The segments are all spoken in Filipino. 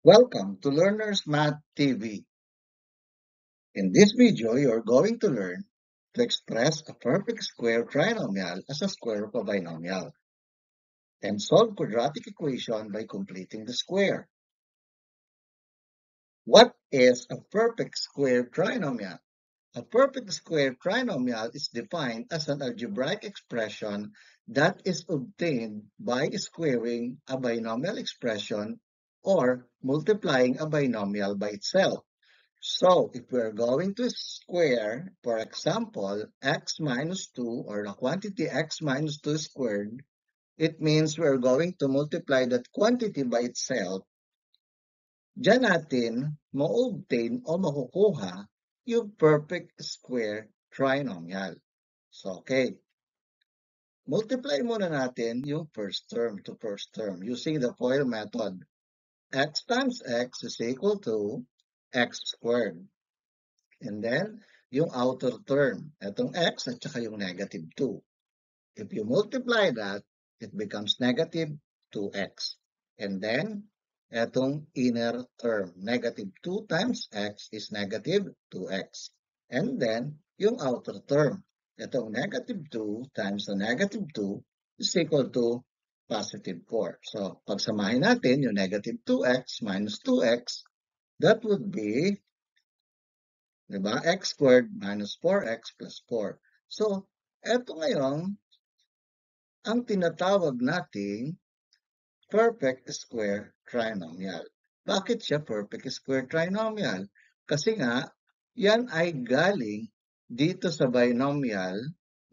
Welcome to Learners Math TV. In this video, you're going to learn to express a perfect square trinomial as a square of a binomial and solve quadratic equation by completing the square. What is a perfect square trinomial? A perfect square trinomial is defined as an algebraic expression that is obtained by squaring a binomial expression or multiplying a binomial by itself. So, if we're going to square, for example, x minus 2 or the quantity x minus 2 squared, it means we're going to multiply that quantity by itself. Diyan natin ma-obtain o makukuha yung perfect square trinomial. So, okay. Multiply muna natin yung first term to first term using the FOIL method. X times x is equal to x squared. And then, yung outer term, itong x at saka yung negative 2. If you multiply that, it becomes negative 2x. And then, itong inner term, negative 2 times x is negative 2x. And then, yung outer term, itong negative 2 times the negative 2 is equal to positive 4. So, pagsamahin natin yung negative 2x minus 2x, that would be, diba, x squared minus 4x plus 4. So, eto ngayon, ang tinatawag nating perfect square trinomial. Bakit siya perfect square trinomial? Kasi nga, yan ay galing dito sa binomial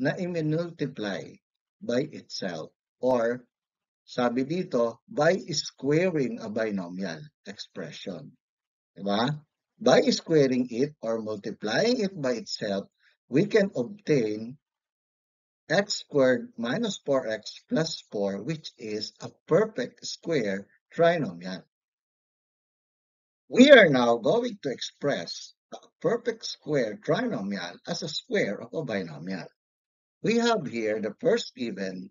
na i-multiply by itself. Or, sabi dito, by squaring a binomial expression. Diba? By squaring it or multiplying it by itself, we can obtain x squared minus 4x plus 4, which is a perfect square trinomial. We are now going to express a perfect square trinomial as a square of a binomial. We have here the first given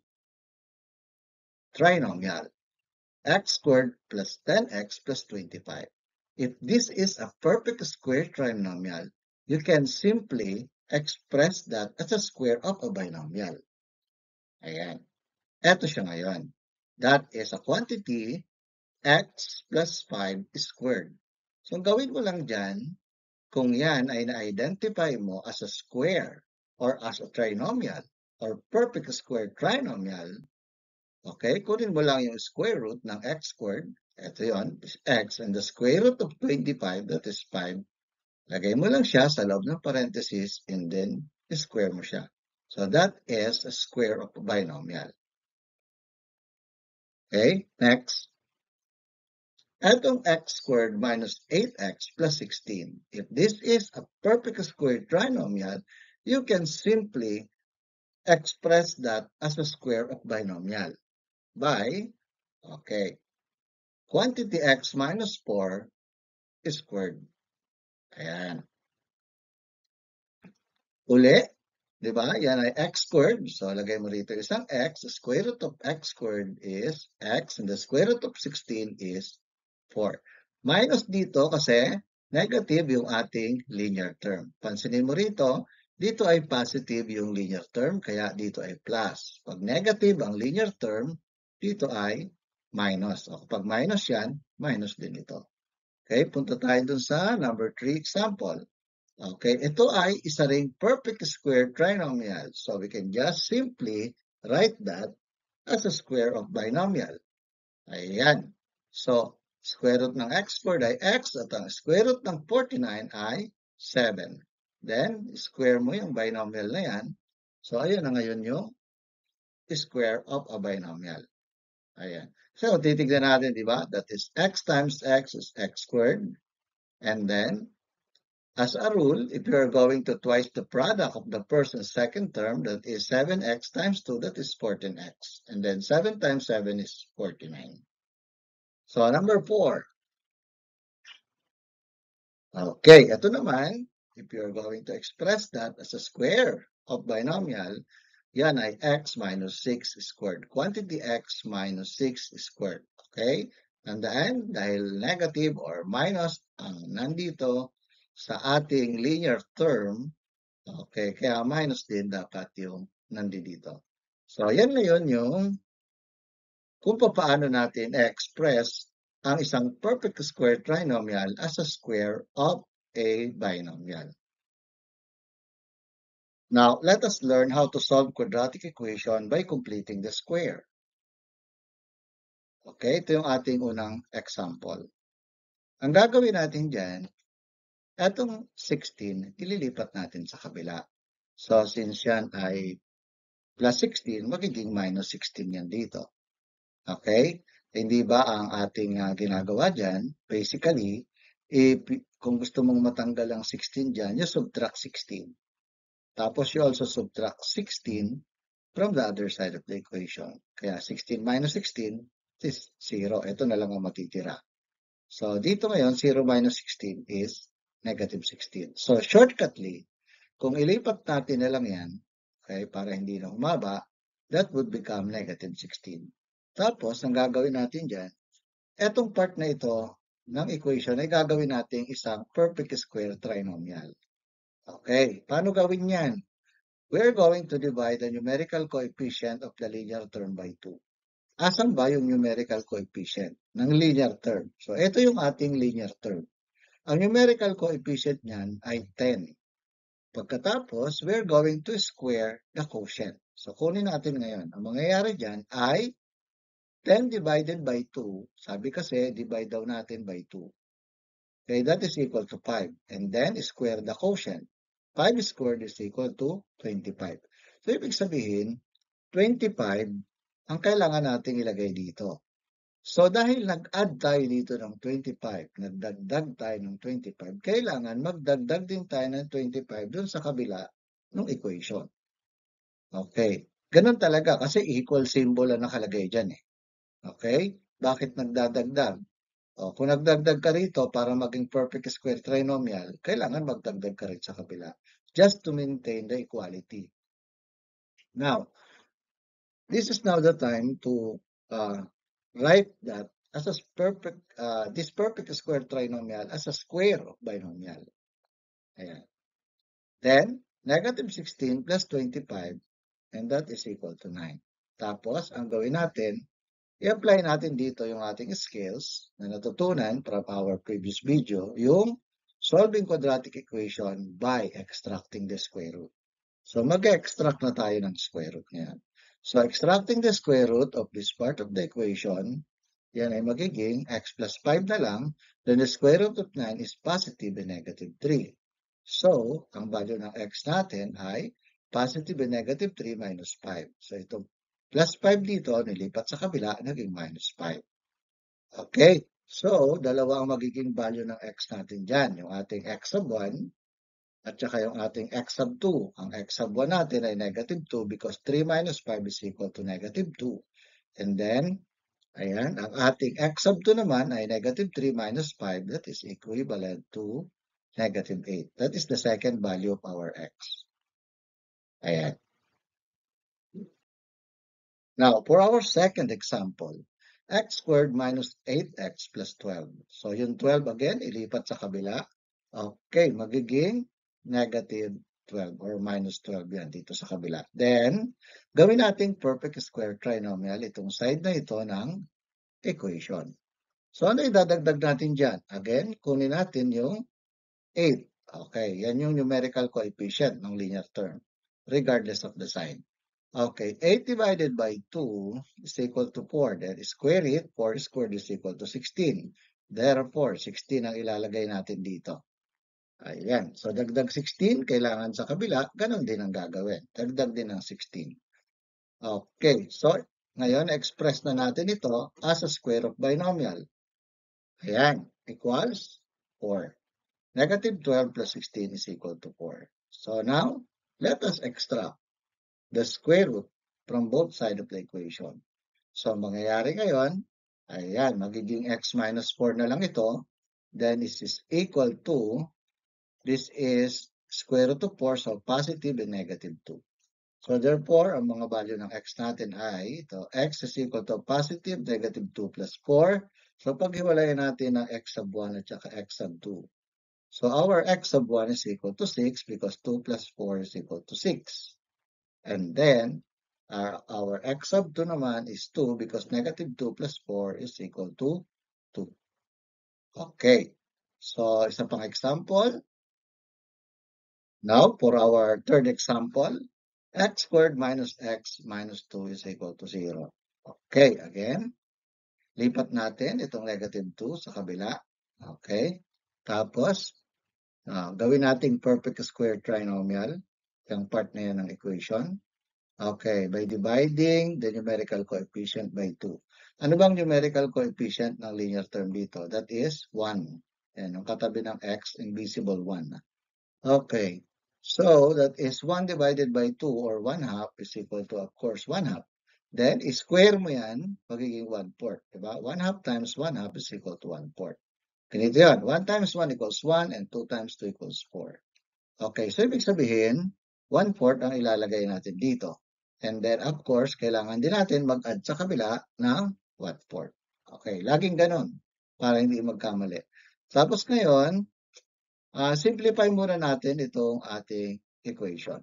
trinomial, x squared plus 10x plus 25. If this is a perfect square trinomial, you can simply express that as a square of a binomial. Ayan. Eto siya ngayon. That is a quantity x plus 5 squared. So, ang gawin mo lang dyan, kung yan ay na-identify mo as a square or as a trinomial or perfect square trinomial, okay, kunin mo lang yung square root ng x squared. Ito yon, x, and the square root of 25, that is 5. Lagay mo lang siya sa loob ng parenthesis and then square mo siya. So that is a square of a binomial. Okay, next. Etong x squared minus 8x plus 16. If this is a perfect square trinomial, you can simply express that as a square of binomial by, okay, quantity x minus 4 squared. Ayan. Uli, di ba? Yan ay x squared. So, lagay mo rito isang x. The square root of x squared is x and the square root of 16 is 4. Minus dito kasi negative yung ating linear term. Pansinin mo rito, dito ay positive yung linear term, kaya dito ay plus. Pag negative ang linear term, dito ay minus. O kapag minus yan, minus din ito. Okay, punta tayo dun sa number 3 example. Okay, ito ay isa ring perfect square trinomial. So we can just simply write that as a square of binomial. Ayan. So, square root ng x squared ay x at ang square root ng 49 ay 7. Then, square mo yung binomial na yan. So, ayun na ngayon yung square of a binomial. Ayan. So, titignan natin, di ba? That is x times x is x squared. And then, as a rule, if you are going to twice the product of the first and second term, that is 7x times 2, that is 14x. And then 7 times 7 is 49. So, number 4. Okay, ito naman, if you're going to express that as a square of binomial, yan ay x minus 6 squared. Quantity x minus 6 squared. Okay? Tandaan, dahil negative or minus ang nandito sa ating linear term, okay, kaya minus din dapat yung nandito. So, yan ngayon yung kung paano natin express ang isang perfect square trinomial as a square of a binomial. Now, let us learn how to solve quadratic equation by completing the square. Okay, ito yung ating unang example. Ang gagawin natin dyan, etong 16, ililipat natin sa kabila. So, since yan ay plus 16, magiging minus 16 yan dito. Okay? Hindi ba ang ating ginagawa dyan, basically, kung gusto mong matanggal ang 16 dyan, you subtract 16. Tapos you also subtract 16 from the other side of the equation. Kaya 16 minus 16 is 0. Ito na lang ang matitira. So, dito ngayon, 0 minus 16 is negative 16. So, shortcutly, kung ilipat natin na lang yan, okay, para hindi na humaba, that would become negative 16. Tapos, ang gagawin natin dyan, etong part na ito ng equation ay gagawin natin isang perfect square trinomial. Okay, paano gawin yan? We're going to divide the numerical coefficient of the linear term by 2. Asan ba yung numerical coefficient ng linear term? So, ito yung ating linear term. Ang numerical coefficient niyan ay 10. Pagkatapos, we're going to square the quotient. So, kunin natin ngayon. Ang mangyayari dyan ay 10 divided by 2. Sabi kasi, divide daw natin by 2. Okay, that is equal to 5. And then, square the quotient. 5 squared is equal to 25. So, ibig sabihin, 25 ang kailangan nating ilagay dito. So, dahil nag-add tayo dito ng 25, nagdagdag tayo ng 25, kailangan magdagdag din tayo ng 25 dun sa kabila ng equation. Okay. Ganun talaga kasi equal symbol ang nakalagay dyan eh. Okay? Bakit nagdadagdag? O, kung nagdagdag ka rito para maging perfect square trinomial, kailangan magdagdag ka rin sa kabila just to maintain the equality. Now, this is now the time to write that as a perfect, this perfect square trinomial as a square of binomial. Ayan. Then, negative 16 plus 25, and that is equal to 9. Tapos, ang gawin natin, i-apply natin dito yung ating skills na natutunan from our previous video, yung solving quadratic equation by extracting the square root. So, mag-extract na tayo ng square root ngayon. So, extracting the square root of this part of the equation, yan ay magiging x plus 5 na lang, then the square root of 9 is positive and negative 3. So, ang value ng x natin ay positive and negative 3 minus 5. So, ito plus 5 dito, nilipat sa kabila, naging minus 5. Okay, so, dalawa ang magiging value ng x natin dyan. Yung ating x sub 1 at saka yung ating x sub 2. Ang x sub 1 natin ay negative 2 because 3 minus 5 is equal to negative 2. And then, ayan, ang ating x sub 2 naman ay negative 3 minus 5. That is equivalent to negative 8. That is the second value of our x. Ayan. Now, for our second example, x squared minus 8x plus 12. So, yung 12 again, ilipat sa kabila. Okay, magiging negative 12 or minus 12 yan dito sa kabila. Then, gawin nating perfect square trinomial itong side na ito ng equation. So, ano idadagdag natin dyan? Again, kunin natin yung 8. Okay, yan yung numerical coefficient ng linear term, regardless of the sign. Okay, 8 divided by 2 is equal to 4. Then, square it. 4 squared is equal to 16. Therefore, 16 ang ilalagay natin dito. Ayan. So, dagdag 16, kailangan sa kabila, ganun din ang gagawin. Dagdag din ng 16. Okay. So, ngayon, express na natin ito as a square of binomial. Ayan. Equals 4. Negative 12 plus 16 is equal to 4. So, now, let us extract the square root from both sides of the equation. So, mangyayari ngayon, ayan, magiging x minus 4 na lang ito. Then, this is equal to, this is square root of 4, so positive and negative 2. So, therefore, ang mga value ng x natin ay, ito, x is equal to positive, negative 2 plus 4. So, paghiwalayin natin ang x sub 1 at saka x sub 2. So, our x sub 1 is equal to 6 because 2 plus 4 is equal to 6. And then, our x sub 2 naman is 2 because negative 2 plus 4 is equal to 2. Okay. So, isa pang example. Now, for our third example, x squared minus x minus 2 is equal to 0. Okay, again, lipat natin itong negative 2 sa kabila. Okay. Tapos, gawin nating perfect square trinomial, yung part na yan ng equation. Okay, by dividing the numerical coefficient by 2. Ano bang numerical coefficient ng linear term dito? That is 1. Yan, yung katabi ng x, invisible 1. Okay, so that is 1 divided by 2 or 1/2 is equal to, of course, 1/2. Then, square mo yan, magiging 1/4. Diba? 1/2 times 1/2 is equal to 1/4. Ganito yan. 1 times 1 equals 1 and 2 times 2 equals 4. Okay, so ibig sabihin, 1/4 ang ilalagay natin dito. And then, of course, kailangan din natin mag-add sa kabila ng 1/4. Okay, laging ganun para hindi magkamali. Tapos ngayon, simplify muna natin itong ating equation.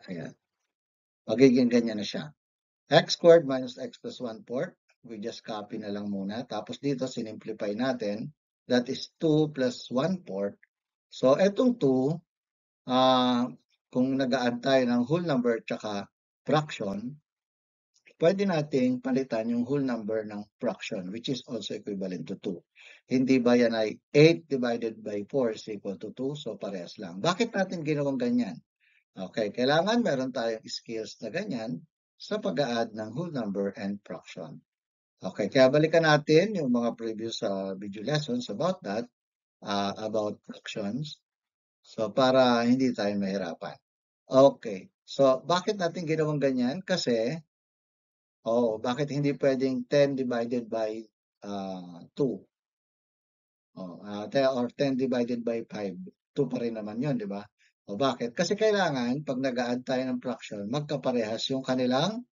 Ayan. Magiging ganyan na siya. X squared minus x plus 1/4. We just copy na lang muna. Tapos dito, sinimplify natin. That is 2 plus 1/4. So, etong 2, kung nag-a-add tayo ng whole number tsaka fraction, pwede nating palitan yung whole number ng fraction, which is also equivalent to 2. Hindi ba yan ay 8 divided by 4 is equal to 2? So, parehas lang. Bakit natin ginawang ganyan? Okay, kailangan meron tayong skills na ganyan sa pag-a-add ng whole number and fraction. Okay, kaya balikan natin yung mga previous video lessons about that, about fractions. So, para hindi tayo mahirapan. Okay, so bakit natin ginawang ganyan? Kasi, bakit hindi pwedeng 10 divided by 2? Or 10 divided by 5. 2 pa rin naman yun, di ba? O bakit? Kasi kailangan, pag nag-a-add tayo ng fraction, magkaparehas yung kanilang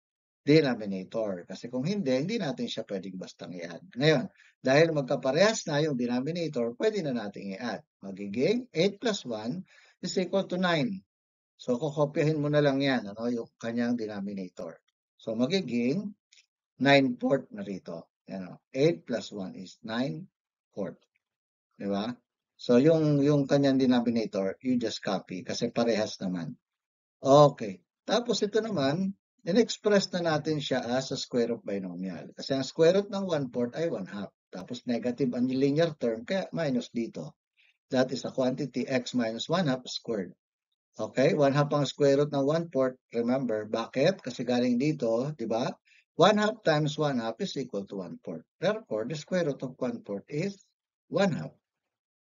denominator. Kasi kung hindi, hindi natin siya pwedeng bastang i-add. Ngayon, dahil magkaparehas na yung denominator, pwede na natin i-add. Magiging 8 plus 1 is equal to 9. So, kukopyahin mo na lang yan, yung kanyang denominator. So, magiging 9/4 na rito. 8 plus 1 is 9/4. Diba? So, yung kanyang denominator, you just copy kasi parehas naman. Okay. Tapos ito naman, in-express na natin siya as a square root binomial. Kasi ang square root ng 1/4 ay 1/2. Tapos negative ang linear term, kaya minus dito. That is a quantity x minus 1/2 squared. Okay, 1/2 ang square root ng 1/4. Remember, bakit? Kasi galing dito, di ba? 1/2 times 1/2 is equal to 1/4. Therefore, the square root of 1/4 is 1/2.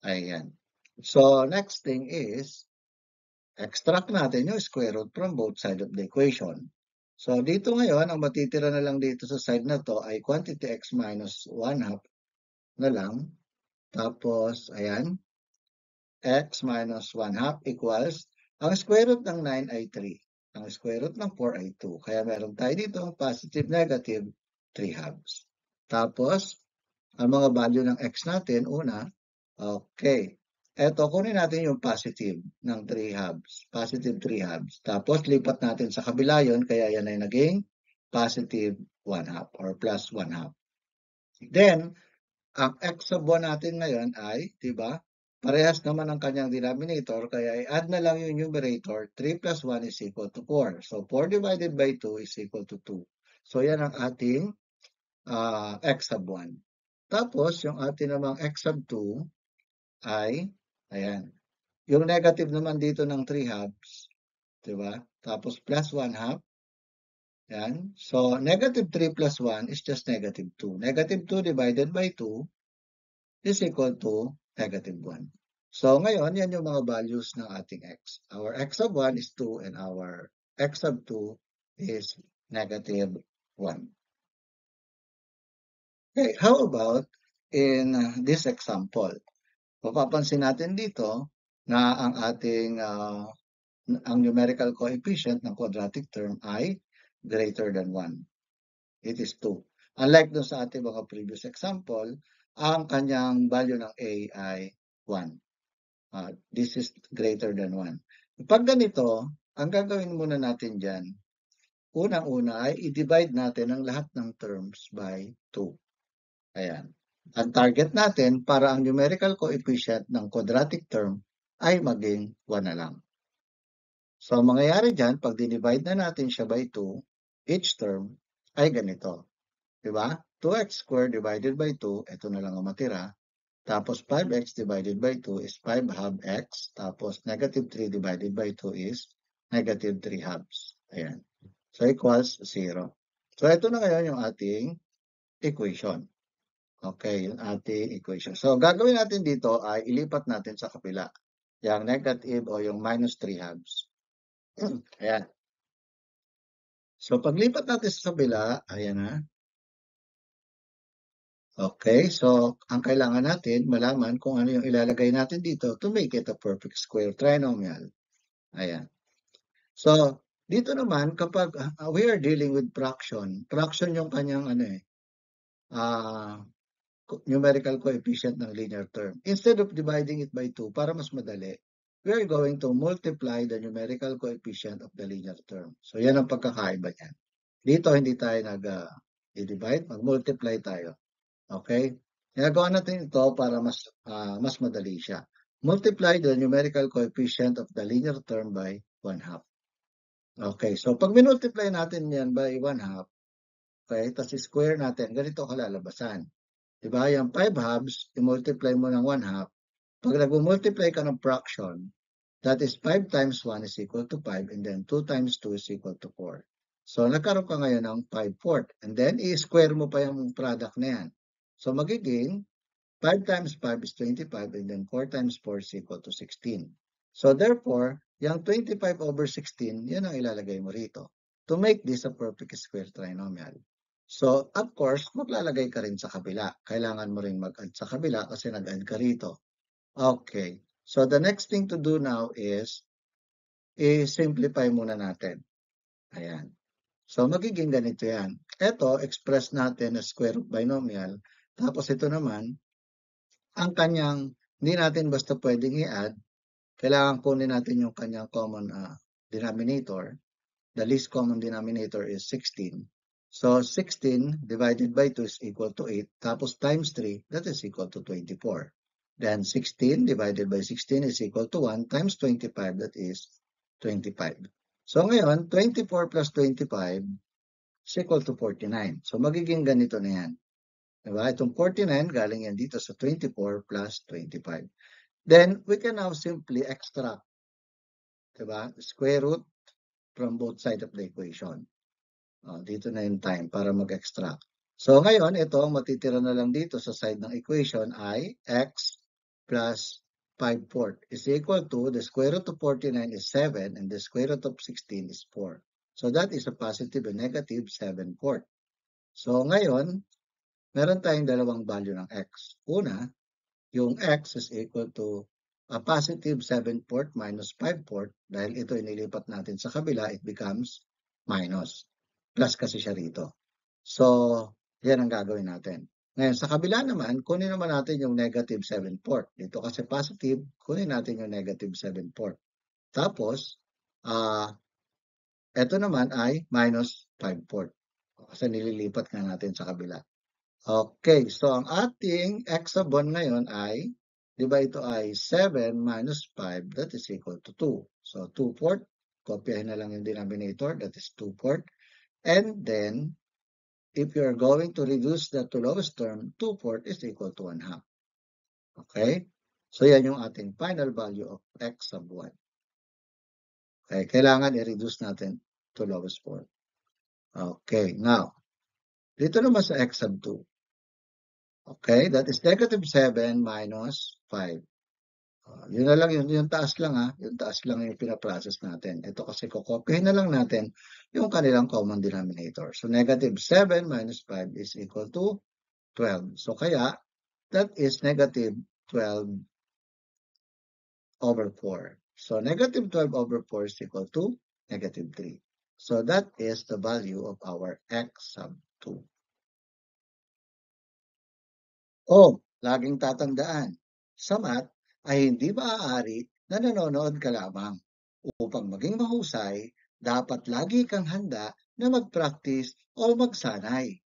Ayan. So, next thing is, extract natin yung square root from both sides of the equation. So, dito ngayon, ang matitira na lang dito sa side na to ay quantity x minus 1/2 na lang. Tapos, ayan, x minus 1/2 equals, ang square root ng 9 ay 3. Ang square root ng 4 ay 2. Kaya meron tayo dito ang positive, negative, 3/2. Tapos, ang mga value ng x natin, una, okay. Eto, kunin natin yung positive ng 3/2. Positive 3/2. Tapos, lipat natin sa kabila yun, kaya yan ay naging positive 1/2 or plus 1/2. Then, ang x sub 1 natin ngayon ay, di ba, parehas naman ang kanyang denominator, kaya i-add na lang yung numerator, 3 plus 1 is equal to 4. So, 4 divided by 2 is equal to 2. So, yan ang ating x sub 1. Tapos, yung ating namang x sub 2 ay, ayan, yung negative naman dito ng 3/2, diba? Tapos, plus 1/2. Yan. So, negative 3 plus 1 is just negative 2. Negative 2 divided by 2 is equal to negative 1. So, ngayon, yan yung mga values ng ating x. Our x sub 1 is 2 and our x sub 2 is negative 1. Okay, how about in this example? Mapapansin natin dito na ang ating ang numerical coefficient ng quadratic term ay greater than 1. It is 2. Unlike dun sa ating mga previous example, ang kanyang value ng A ay 1. This is greater than 1. Pag ganito, ang gagawin muna natin dyan, unang-una ay i-divide natin ang lahat ng terms by 2. Ayan. Ang target natin para ang numerical coefficient ng quadratic term ay maging 1 na lang. So, ang mangyayari dyan, pag dinivide na natin siya by 2, each term ay ganito. Diba? 2x squared divided by 2, ito na lang ang matira. Tapos 5x divided by 2 is 5 half x. Tapos negative 3 divided by 2 is negative 3 halves. Ayan. So, equals 0. So, ito na ngayon yung ating equation. Okay, yung ating equation. So, gagawin natin dito ay ilipat natin sa kapila. Yung negative o yung minus 3 halves. Ayan. So, paglipat natin sa kabila, ayan na. Okay, so ang kailangan natin malaman kung ano yung ilalagay natin dito to make it a perfect square trinomial. Ayan. So, dito naman kapag we are dealing with fraction yung kanyang numerical coefficient ng linear term. Instead of dividing it by 2 para mas madali, we are going to multiply the numerical coefficient of the linear term. So, yan ang pagkakaiba niyan. Dito hindi tayo nag-divide, mag-multiply tayo. Okay? Ginagawa natin ito para mas madali siya. Multiply the numerical coefficient of the linear term by 1/2. Okay, so pag minultiply natin yan by 1/2, okay, tapos square natin, ganito kalalabasan. Diba? Yung 5 halves, i-multiply mo ng 1/2. Pag nag-multiply ka ng fraction, that is 5 times 1 is equal to 5, and then 2 times 2 is equal to 4. So, nagkaroon ka ngayon ng 5/4. And then, i-square mo pa yung product na yan. So, magiging 5 times 5 is 25, and then 4 times 4 is equal to 16. So, therefore, yung 25 over 16, yan ang ilalagay mo rito to make this a perfect square trinomial. So, of course, maglalagay ka rin sa kabila. Kailangan mo rin mag-add sa kabila kasi nag-add ka rito. Okay. So, the next thing to do now is i-simplify muna natin. Ayan. So, magiging ganito yan. Ito, express natin as square root binomial. Tapos ito naman, ang kanyang, hindi natin basta pwedeng i-add. Kailangan kunin natin yung kanyang common denominator. The least common denominator is 16. So, 16 divided by 2 is equal to 8. Tapos times 3, that is equal to 24. Then 16 divided by 16 is equal to 1 times 25, that is 25. So, ngayon, 24 plus 25 is equal to 49. So, magiging ganito na yan. Diba? Itong 49, galing yan dito sa 24 plus 25. Then, we can now simply extract, diba? Square root from both sides of the equation. Dito na yung time para mag-extract. So, ngayon, ito, ang matitira na lang dito sa side ng equation ay x plus 5/4 is equal to the square root of 49 is 7 and the square root of 16 is 4. So, that is a positive and negative 7/4. So, ngayon, meron tayong dalawang value ng x. Una, yung x is equal to a positive 7/4 minus 5/4. Dahil ito inilipat natin sa kabila, it becomes minus. Plus kasi siya rito. So, yan ang gagawin natin. Ngayon, sa kabila naman, kunin naman natin yung negative 7/4. Dito kasi positive, kunin natin yung negative 7/4. Tapos, ito naman ay minus 5/4. Kasi nililipat nga natin sa kabila. Okay, so ang ating hexagon ngayon ay, di ba ito ay 7 minus 5, that is equal to 2. So, 2/4, kopyahin na lang yung denominator, that is 2/4. And then, if you are going to reduce that to lowest term, 2/4 is equal to 1/2. Okay? So, yan yung ating final value of x sub 1. Okay, kailangan i-reduce natin to lowest form. Okay, now, dito naman sa x sub 2. Okay, that is negative 7 minus 5. Yun na lang, yung taas lang yung taas lang yung pinaprocess natin. Ito kasi kokopyahin na lang natin yung kanilang common denominator. So, negative 7 minus 5 is equal to 12. So, kaya, that is negative 12 over 4. So, negative 12 over 4 is equal to negative 3. So, that is the value of our x sub 2. O, laging tatandaan, sa math ay hindi maaari na nanonood ka lamang. Upang maging mahusay, dapat lagi kang handa na mag-practice o magsanay.